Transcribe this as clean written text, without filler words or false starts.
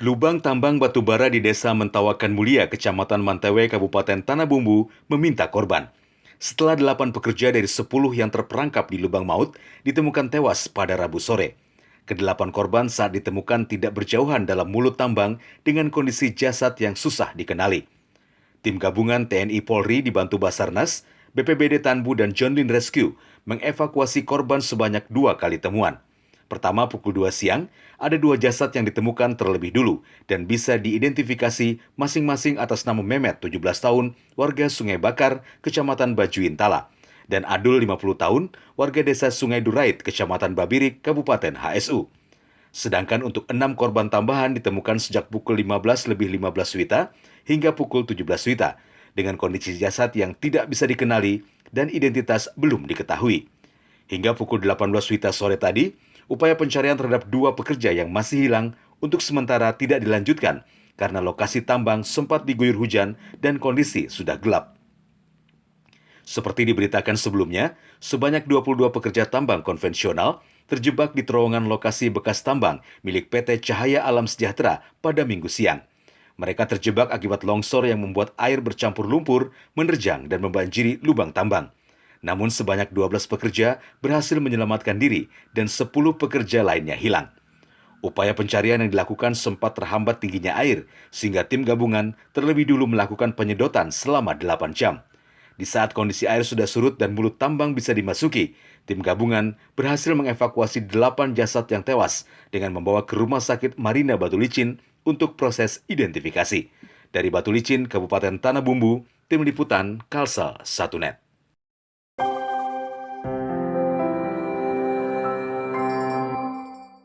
Lubang tambang batubara di Desa Mentawakan Mulia, Kecamatan Mantewe, Kabupaten Tanah Bumbu, meminta korban. Setelah 8 pekerja dari 10 yang terperangkap di lubang maut ditemukan tewas pada Rabu sore. Kedelapan korban saat ditemukan tidak berjauhan dalam mulut tambang dengan kondisi jasad yang susah dikenali. Tim gabungan TNI Polri dibantu Basarnas, BPBD Tanbu dan John Lynn Rescue mengevakuasi korban sebanyak 2 kali temuan. Pertama pukul 2 siang, ada 2 jasad yang ditemukan terlebih dulu dan bisa diidentifikasi masing-masing atas nama Mehmet, 17 tahun, warga Sungai Bakar, Kecamatan Bajuin Tala, dan Adul, 50 tahun, warga desa Sungai Durait, Kecamatan Babirik, Kabupaten HSU. Sedangkan untuk 6 korban tambahan ditemukan sejak pukul 15:15 WITA hingga pukul 17 WITA, dengan kondisi jasad yang tidak bisa dikenali dan identitas belum diketahui. Hingga pukul 18 WITA sore tadi, upaya pencarian terhadap 2 pekerja yang masih hilang untuk sementara tidak dilanjutkan karena lokasi tambang sempat diguyur hujan dan kondisi sudah gelap. Seperti diberitakan sebelumnya, sebanyak 22 pekerja tambang konvensional terjebak di terowongan lokasi bekas tambang milik PT Cahaya Alam Sejahtera pada Minggu siang. Mereka terjebak akibat longsor yang membuat air bercampur lumpur menerjang dan membanjiri lubang tambang. Namun sebanyak 12 pekerja berhasil menyelamatkan diri dan 10 pekerja lainnya hilang. Upaya pencarian yang dilakukan sempat terhambat tingginya air, sehingga tim gabungan terlebih dulu melakukan penyedotan selama 8 jam. Di saat kondisi air sudah surut dan mulut tambang bisa dimasuki, tim gabungan berhasil mengevakuasi 8 jasad yang tewas dengan membawa ke Rumah Sakit Marina Batu Licin untuk proses identifikasi. Dari Batu Licin, Kabupaten Tanah Bumbu, Tim Liputan Kalsel 1net.